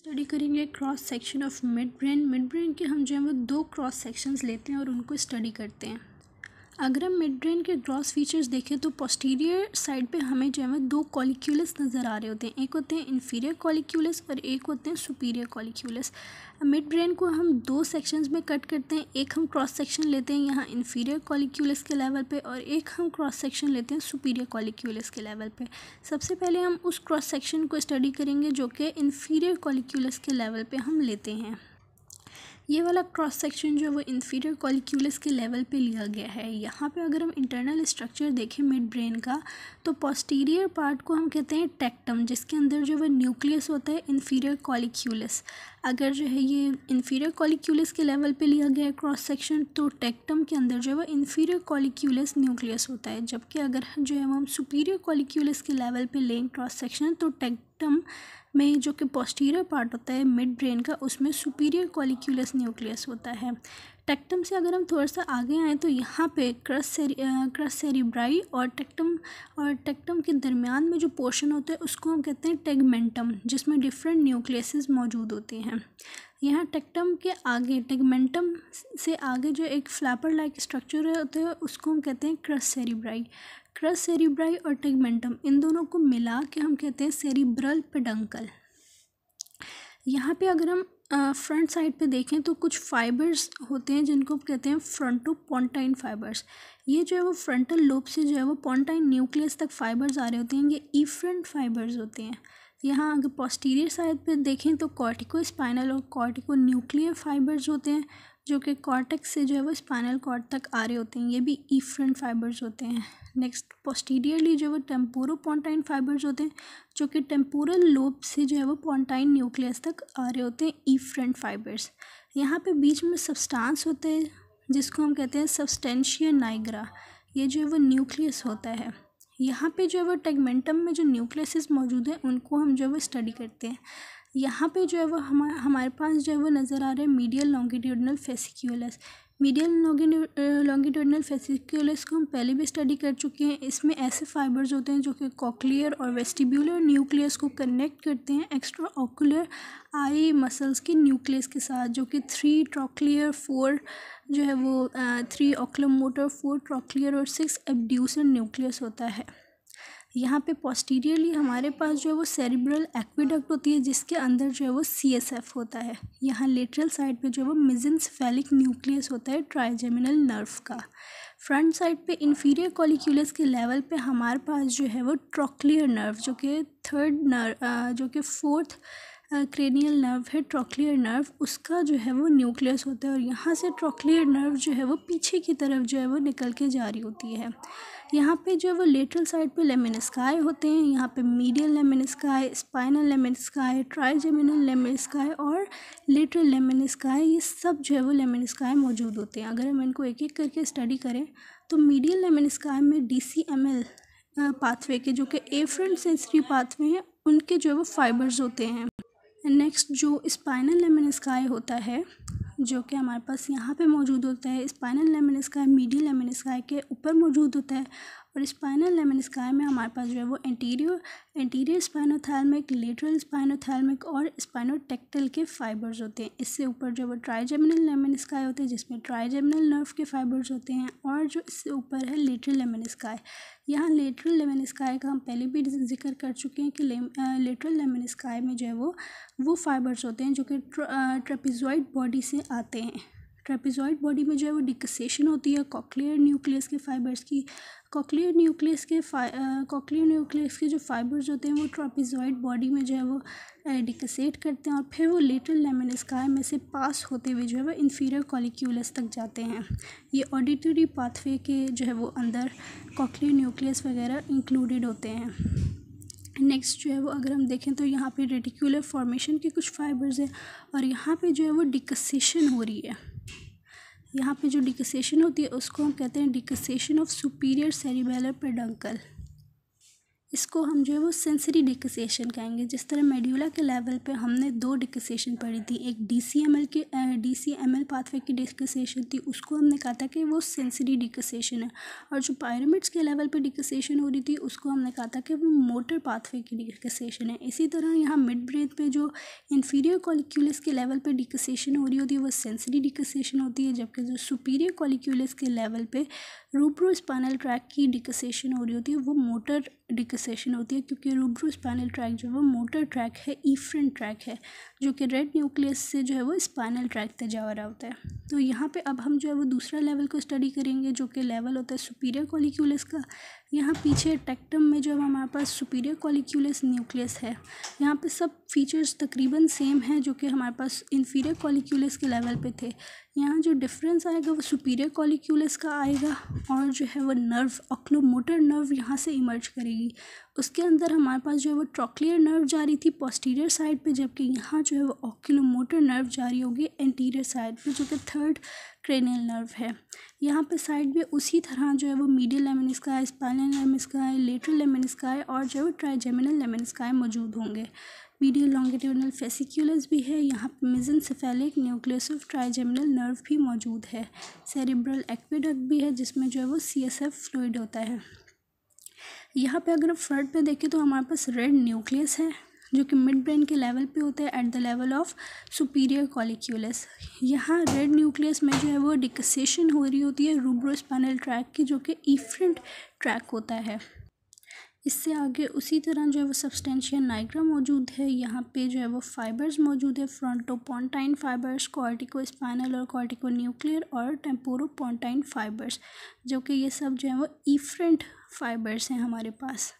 Study करेंगे cross section of mid brain के हम जो है वो दो क्रॉस सेक्शंस लेते हैं और उनको स्टडी करते हैं। अगर हम मिड ब्रेन के ग्रॉस फीचर्स देखें तो पोस्टीरियर साइड पे हमें जो है वो दो कॉलिक्यूलस नज़र आ रहे होते हैं। एक होते हैं इन्फीरियर कॉलिक्यूलस और एक होते हैं सुपीरियर कॉलिक्यूलस। मिड ब्रेन को हम दो सेक्शंस में कट करते हैं। एक हम क्रॉस सेक्शन लेते हैं यहाँ इन्फीरियर कॉलिक्यूलस के लेवल पे और एक हम क्रॉस सेक्शन लेते हैं सुपीरियर कॉलिक्यूलस के लेवल पे। सबसे पहले हम उस क्रॉस सेक्शन को स्टडी करेंगे जो कि इन्फीरियर कॉलिक्यूलस के लेवल पे हम लेते हैं। ये वाला क्रॉस सेक्शन जो है वो इन्फीरियर कॉलिक्यूलस के लेवल पे लिया गया है। यहाँ पे अगर हम इंटरनल स्ट्रक्चर देखें मिड ब्रेन का तो पोस्टीरियर पार्ट को हम कहते हैं टेक्टम, जिसके अंदर जो है न्यूक्लियस होता है इन्फीरियर कॉलिक्यूलस। अगर जो है ये इन्फीरियर कॉलिक्यूलस के लेवल पे लिया गया है क्रॉस सेक्शन तो टेक्टम के अंदर जो है वो इन्फीरियर कॉलिक्यूलस न्यूक्लियस होता है। जबकि अगर जो है वो हम सुपीरियर कॉलिक्यूलस के लेवल पे लें क्रॉस सेक्शन तो टेक्टम में जो कि पोस्टीरियर पार्ट होता है मिड ब्रेन का उसमें सुपीरियर कॉलिक्यूलस न्यूक्लियस होता है। टेक्टम से अगर हम थोड़ा सा आगे आएँ तो यहाँ पे क्रस सेरिब्राई और टेक्टम के दरमियान में जो पोर्शन होता है उसको हम कहते हैं टेगमेंटम, जिसमें डिफरेंट न्यूक्लियसेस मौजूद होते हैं। यहाँ टेक्टम के आगे टेगमेंटम से आगे जो एक फ्लैपर लाइक स्ट्रक्चर होता है उसको हम कहते हैं क्रस सेरिब्राई और टेगमेंटम, इन दोनों को मिला के हम कहते हैं सेरिब्रल पेडंकल। यहाँ पे अगर हम फ्रंट साइड पे देखें तो कुछ फाइबर्स होते हैं जिनको कहते हैं फ्रंटोपोंटाइन फाइबर्स। ये जो है वो फ्रंटल लोब से जो है वो पोंटाइन न्यूक्लियस तक फाइबर्स आ रहे होते हैं, ये इफरेंट फाइबर्स होते हैं। यहाँ अगर पोस्टीरियर साइड पे देखें तो कॉर्टिको स्पाइनल और कॉर्टिको न्यूक्लियर फाइबर्स होते हैं जो कि कॉर्टेक्स से जो है वो स्पाइनल कॉर्ड तक आ रहे होते हैं, ये भी इफरेंट फाइबर्स होते हैं। नेक्स्ट पोस्टीरियरली जो वो टेम्पोरोपोंटाइन फाइबर्स होते हैं जो कि टेम्पोरल लोब से जो है वो पोंटाइन न्यूक्लियस तक आ रहे होते हैं, इफरेंट फाइबर्स। यहाँ पे बीच में सब्सटेंस होता है जिसको हम कहते हैं सब्सटेंशिया नाइग्रा, ये जो है वो न्यूक्लियस होता है। यहाँ पे जो है वो टेगमेंटम में जो न्यूक्लियस मौजूद है उनको हम जो है वो स्टडी करते हैं। यहाँ पे जो है वो हमारे पास जो है वो नज़र आ रहा है मीडियल लॉन्गिट्यूडिनल फेसिक्यूलस। मीडियल लॉन्गिट्यूडिनल फेसिक्यूलस को हम पहले भी स्टडी कर चुके हैं। इसमें ऐसे फाइबर्स होते हैं जो कि कॉक्लियर और वेस्टिब्यूलर न्यूक्लियस को कनेक्ट करते हैं एक्स्ट्रा ऑकुलर आई मसल्स के न्यूक्लियस के साथ, जो कि 3 ट्रॉक्लियर 4 जो है वो 3 ऑक्लोमोटर 4 ट्रॉक्लियर और 6 एब्ड्यूसर न्यूक्लियस होता है। यहाँ पे पोस्टीरियरली हमारे पास जो है वो सेरिब्रल एक्विडक्ट होती है जिसके अंदर जो है वो CSF होता है। यहाँ लेटरल साइड पे जो है वो मेसेंसेफेलिक न्यूक्लियस होता है ट्राइजेमिनल नर्व का। फ्रंट साइड पे इन्फीरियर कॉलिक्यूलस के लेवल पे हमारे पास जो है वो ट्रॉक्लियर नर्व जो कि फोर्थ क्रेनियल नर्व है ट्रॉक्लियर नर्व, उसका जो है वो न्यूक्लियस होता है और यहाँ से ट्रॉक्लियर नर्व जो है वो पीछे की तरफ जो है वो निकल के जा रही होती है। यहाँ पे जो है वो लेटरल साइड पे लेमिनिस्काई होते हैं। यहाँ पे मीडियल लेमिनिस्काई, स्पाइनल लेमिनिस्काई, ट्राइजेमिनल लेमिनिस्काई और लेटरल लेमिनिस्काई, ये सब जो है वो लेमिनिस्काई मौजूद होते हैं। अगर हम इनको एक एक करके स्टडी करें तो मीडियल लेमिनिस्काई में DCML पाथवे के जो कि एफरेंट सेंसरी पाथवे हैं उनके जो है वो फाइबर्स होते हैं। नेक्स्ट जो स्पाइनल लेमिनिस्काई होता है जो कि हमारे पास यहाँ पे मौजूद होता है, स्पाइनल लेमिनिस्काई मीडियल लेमिनिस्काई के ऊपर मौजूद होता है और स्पाइनल लेमिनिस्काई में हमारे पास जो है वो एंटीरियर स्पाइनोथैलेमिक, लेटरल स्पाइनोथैलेमिक और स्पाइनोटेक्टल के फाइबर्स होते हैं। इससे ऊपर जो है वो ट्राइजेमिनल लेमिनिस्काई होते हैं जिसमें ट्राइजेमिनल नर्व के फाइबर्स होते हैं और जो इससे ऊपर है लेटरल लेमिनिस्काई। यहाँ लेटरल लेमिनिस्काई का हम पहले भी जिक्र कर चुके हैं कि लेटरल लेमिनिस्काई में जो है वो फाइबर्स होते हैं जो कि ट्रेपेजॉइड बॉडी से आते हैं। ट्रेपेजॉइड बॉडी में जो है वो डिक्सेशन होती है कॉक्लियर न्यूक्लियस के फाइबर्स की। कॉक्लियर न्यूक्लियस के जो फाइबर्स होते हैं वो ट्रेपेजॉइड बॉडी में जो है वो डिक्सेट करते हैं और फिर वो लेटरल लेमिनिस्काई में से पास होते हुए जो है वो इन्फीरियर कॉलिक्यूलस तक जाते हैं। ये ऑडिटरी पाथवे के जो है वो अंदर कॉक्लियर न्यूक्लियस वगैरह इंक्लूडेड होते हैं। नेक्स्ट जो है वो अगर हम देखें तो यहाँ पे रेटिकुलर फॉर्मेशन के कुछ फाइबर्स हैं और यहाँ पे जो है वो डिक्सेशन हो रही है। यहाँ पे जो डिक्सेशन होती है उसको हम कहते हैं डिक्सेशन ऑफ सुपीरियर सेरिबेलर पेडंकल। इसको हम जो है वो सेंसरी डिक्सेशन कहेंगे। जिस तरह मेड्यूला के लेवल पे हमने 2 डिक्सेशन पढ़ी थी, एक DCML पाथवे की डिक्सेशन थी, उसको हमने कहा था कि वो सेंसरी डिक्सेशन है, और जो पायरामिड्स के लेवल पे डिक्सेशन हो रही थी उसको हमने कहा था कि वो मोटर पाथवे की डिक्सेशन है। इसी तरह यहाँ मिड ब्रेन पे जो इंफीरियर कॉलिक्यूलस के लेवल पे डिक्सेशन हो रही होती है वो सेंसरी डिक्सेशन होती है, जबकि जो सुपीरियर कॉलिक्यूलस के लेवल पे रूब्रोस्पाइनल ट्रैक की डिक्सेशन हो रही होती है वो मोटर डिक्सेशन होती है, क्योंकि रूब्रोस्पाइनल ट्रैक जो है वो मोटर ट्रैक है, इफ्रेंट ट्रैक है, जो कि रेड न्यूक्लियस से जो है वो स्पाइनल ट्रैक तक जा रहा होता है। तो यहाँ पे अब हम जो है वो दूसरा लेवल को स्टडी करेंगे, जो कि लेवल होता है सुपीरियर कॉलिक्यूलस का। यहाँ पीछे टेक्टम में जो हमारे पास सुपीरियर कॉलिक्यूलस न्यूक्लियस है, यहाँ पे सब फीचर्स तकरीबन सेम हैं जो कि हमारे पास इन्फीरियर कॉलिक्यूलस के लेवल पे थे। यहाँ जो डिफरेंस आएगा वो सुपीरियर कॉलिक्यूलस का आएगा, और जो है वो नर्व ऑक्लोमोटर नर्व यहाँ से इमर्ज करेगी। उसके अंदर हमारे पास जो है वो ट्रॉक्लियर नर्व जा रही थी पोस्टीरियर साइड पे, जबकि यहाँ जो है वो ऑक्यूलोमोटर नर्व जा रही होगी एंटीरियर साइड पे, जो कि थर्ड क्रेनियल नर्व है। यहाँ पे साइड में उसी तरह जो है वो मीडियल लेमेनिस्काई, स्पाइनल लेमेनिस्काई, लेटरल लेमेनिस्काई और जो है ट्राइजेमिनल लेमेनिस्काई मौजूद होंगे। मीडियल लॉन्गिट्यूडिनल फेसिक्यूलस भी है। यहाँ पे मेसेंसेफेलिक न्यूक्लियस ऑफ ट्राइजेमिनल नर्व भी मौजूद है। सेरिब्रल एक्वेडक्ट भी है जिसमें जो है वो CSF फ्लूइड होता है। यहाँ पे अगर फ्रंट पे देखें तो हमारे पास रेड न्यूक्लियस है जो कि मिड ब्रेन के लेवल पे होता है at the level of superior colliculus. यहाँ रेड न्यूक्लियस में जो है वो डिक्सेशन हो रही होती है रूब्रोस्पाइनल ट्रैक की, जो कि इफ्रेंट ट्रैक होता है। इससे आगे उसी तरह जो है वो सब्सटेंशिया नाइग्रा मौजूद है। यहाँ पे जो है वो फाइबर्स मौजूद है, फ्रंटोपोंटाइन फाइबर्स, कॉर्टिको स्पाइनल और कॉर्टिको न्यूक्लियर और टेम्पोरोपोंटाइन फाइबर्स, जो कि ये सब जो है वो इफ्रेंट फाइबर्स हैं हमारे पास।